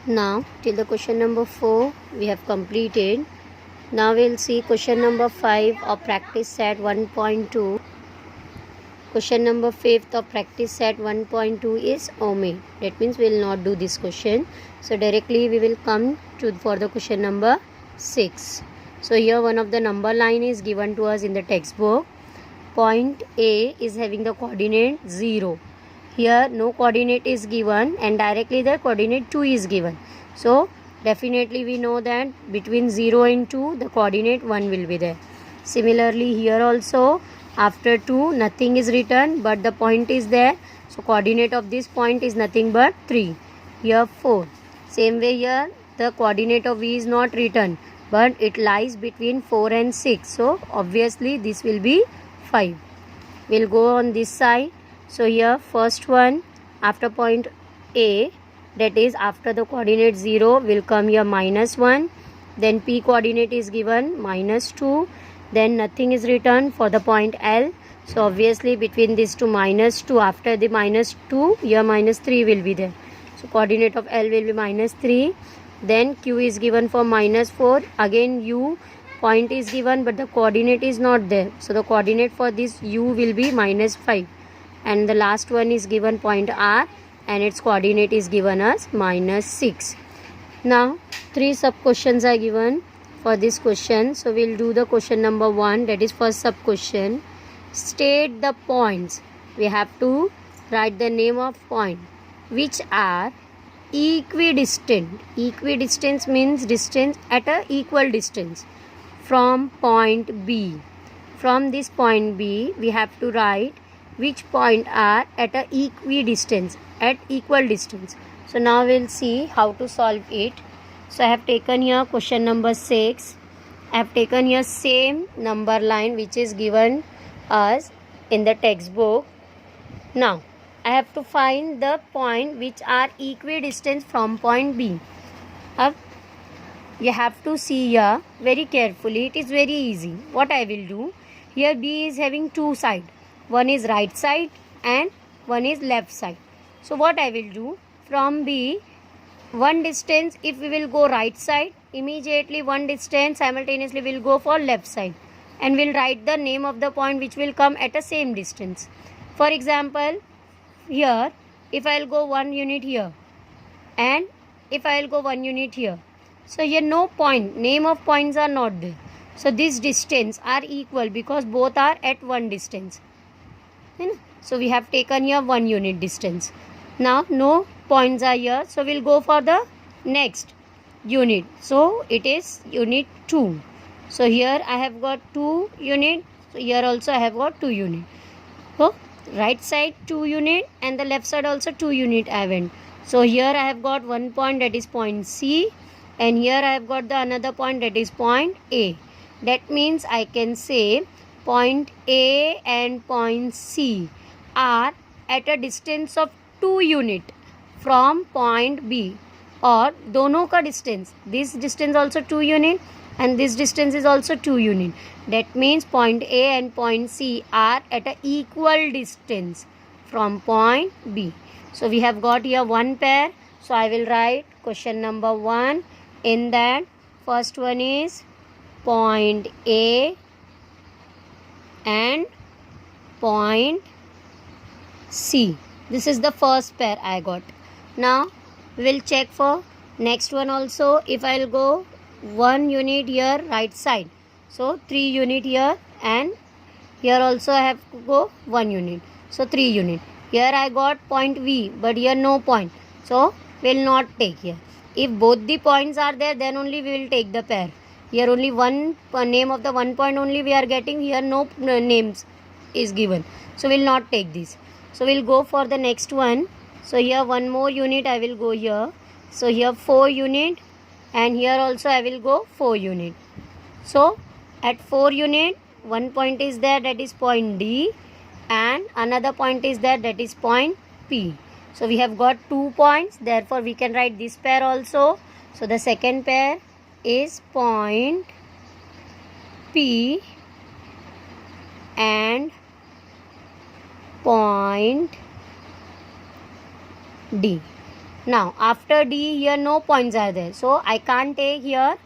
Now till the question number 4 we have completed. Now we'll see question number 5 of practice set 1.2. Question number 5th of practice set 1.2 is omit. That means we will not do this question. So directly we will come to for the question number 6. So here one of the number line is given to us in the textbook. Point A is having the coordinate 0. Here no coordinate is given and directly the coordinate 2 is given. So definitely we know that between 0 and 2 the coordinate 1 will be there. Similarly here also after 2 nothing is written but the point is there. So coordinate of this point is nothing but 3. Here 4. Same way here the coordinate of V is not written but it lies between 4 and 6. So obviously this will be 5. We'll go on this side. So here first one after point A, that is after the coordinate 0 will come here -1. Then P coordinate is given -2. Then nothing is written for the point L. So obviously between these two -2, after the -2 here -3 will be there. So coordinate of L will be -3. Then Q is given for -4. Again U point is given but the coordinate is not there. So the coordinate for this U will be -5. And the last one is given point R and its coordinate is given as -6. Now 3 sub questions are given for this question. So we'll do the question number 1, that is first sub question. State the points. We have to write the name of point which are equidistant. Equidistant means distance at a equal distance from point B. From this point B we have to write which point are at a equidistance, at equal distance. So now we'll see how to solve it. So I have taken here question number 6. I have taken here same number line which is given us in the textbook. Now I have to find the point which are equidistant from point B. You have to see here very carefully. It is very easy. What I will do, here B is having two sides. One is right side and one is left side. So what I will do, from B one distance, if we will go right side, immediately one distance simultaneously will go for left side and we'll write the name of the point which will come at the same distance. For example, here if I will go 1 unit here and if I will go 1 unit here, so here no point, name of points are not there. So this distance are equal because both are at one distance. So we have taken here 1 unit distance. Now no points are here, so we'll go for the next unit. So it is unit 2. So here I have got 2 unit. So here also I have got 2 unit. So right side 2 unit and the left side also 2 unit I went. So here I have got one point, that is point C, and here I have got the another point, that is point A. That means I can say point A and point C are at a distance of 2 unit from point B, or दोनों का distance, this distance also 2 unit and this distance is also 2 unit. That means point A and point C are at a equal distance from point B. So we have got here one pair. So I will write question number 1. In that first one is point A and point C. This is the first pair I got. Now we will check for next one also. If I will go 1 unit here right side, so 3 unit here, and here also I have to go 1 unit, so 3 unit. Here I got point V but here no point, so we will not take here. If both the points are there, then only we will take the pair. Here only one name of the one point only we are getting. Here no names is given, so we will not take this. So we will go for the next one. So here one more unit I will go here. So here 4 unit and here also I will go 4 unit. So at 4 unit one point is there, that is point D, and another point is there, that is point P. So we have got 2 points, therefore we can write this pair also. So the second pair is point P and point D. Now after D, here no points are there, so I can't take here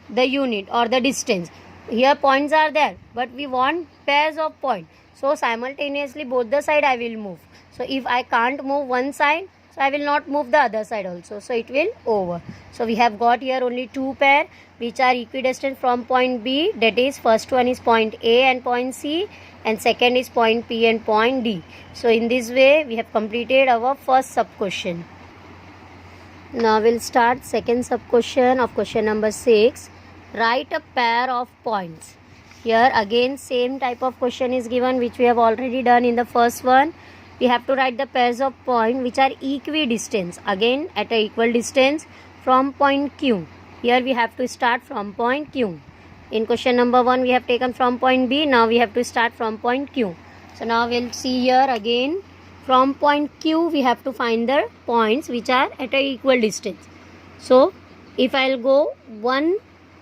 the unit or the distance. Here points are there, but we want pairs of points, so simultaneously both the side I will move. So if I can't move one side, so I will not move the other side also, so it will over. So we have got here only two pair which are equidistant from point B, that is first one is point A and point C, and second is point P and point D. So in this way we have completed our first sub question. Now we'll start second sub question of question number 6. Write a pair of points. Here again same type of question is given which we have already done in the first one. We have to write the pairs of points which are equidistant, again at a equal distance from point Q. Here we have to start from point Q. In question number 1 we have taken from point B, now we have to start from point Q. So now we'll see here again from point Q we have to find the points which are at a equal distance. So if I'll go 1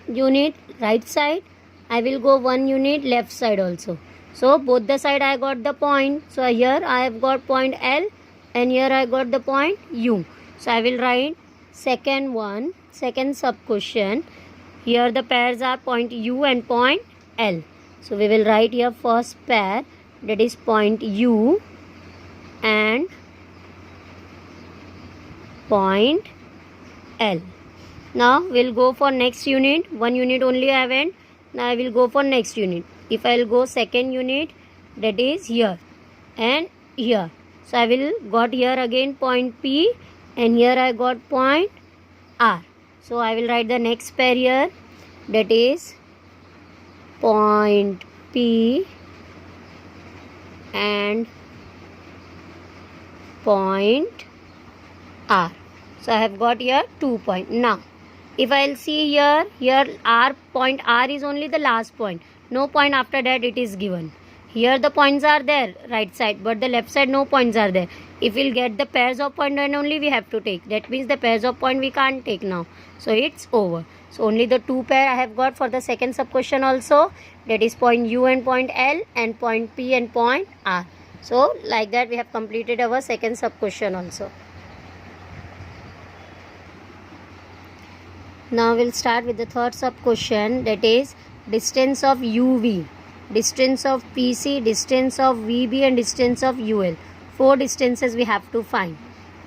unit right side, I will go 1 unit left side also. So both the side I got the point. So here I have got point L and here I got the point U. So I will write second sub question. Here the pairs are point U and point L. So we will write here first pair, that is point U and point L. Now we'll go for next unit. 1 unit only I went. Now I will go for next unit. If I will go second unit, that is here and here. So I will got here again point P and here I got point R. So I will write the next pair here, that is point P and point R. So I have got here 2 points. Now if I will see here R, point R is only the last point, no point after that it is given. Here the points are there right side, but the left side no points are there. If we'll get the pairs of point, then only we have to take. That means the pairs of point we can't take now, so it's over. So only the 2 pair I have got for the second sub question also, that is point U and point L and point P and point R. So like that we have completed our second sub question also. Now we'll start with the third sub question, that is distance of UV, distance of PC, distance of VB and distance of UL. 4 distances we have to find.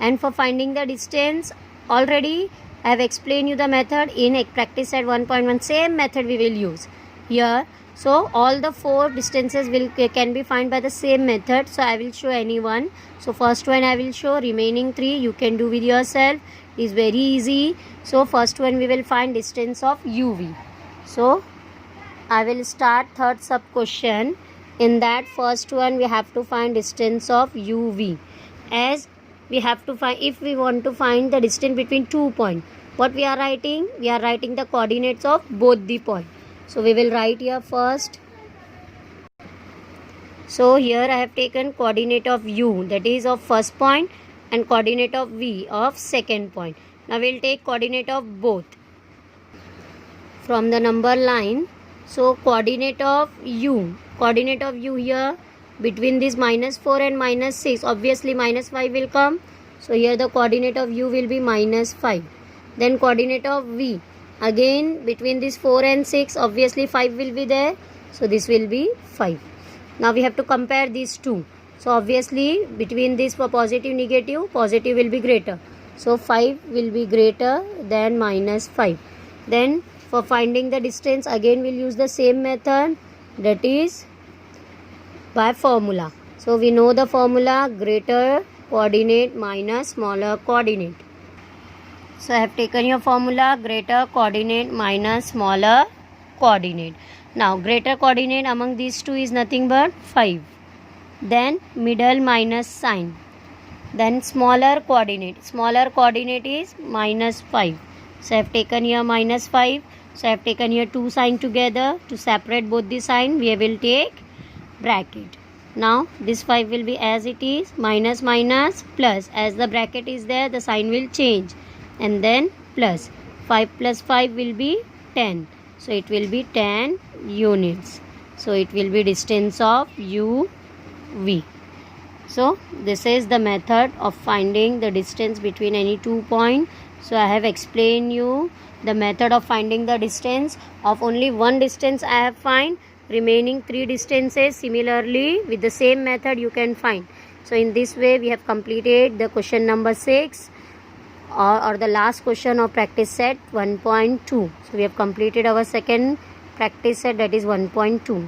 And for finding the distance, already I have explained you the method in practice set 1.1. Same method we will use here. So all the 4 distances can be found by the same method. So I will show any one. So first one I will show, remaining 3 you can do with yourself. It is very easy. So first one we will find distance of UV. So I will start third sub question. In that first one we have to find distance of UV. As we have to find, if we want to find the distance between 2 points, what we are writing? We are writing the coordinates of both the points. So we will write here first. So here I have taken coordinate of U, that is of first point, and coordinate of V of second point. Now we will take coordinate of both from the number line. So coordinate of U here between this -4 and -6, obviously -5 will come. So here the coordinate of U will be -5. Then coordinate of V, again between this 4 and 6, obviously 5 will be there. So this will be 5. Now we have to compare these two. So obviously between this, for positive positive will be greater. So 5 will be greater than -5. Then for finding the distance, again we'll use the same method, that is by formula. So we know the formula, greater coordinate minus smaller coordinate. So I have taken your formula, greater coordinate minus smaller coordinate. Now greater coordinate among these two is nothing but 5. Then middle minus sign. Then smaller coordinate is -5. So I have taken here -5. So I have taken here 2 sign together. To separate both the sign, we will take bracket. Now this 5 will be as it is, minus minus plus. As the bracket is there, the sign will change, and then plus. 5 plus 5 will be 10. So it will be 10 units. So it will be distance of UV. So this is the method of finding the distance between any 2 points. So I have explained you the method of finding the distance. Of only one distance I have find, remaining 3 distances similarly with the same method you can find. So in this way we have completed the question number 6 or the last question of practice set 1.2. So we have completed our second practice set, that is 1.2.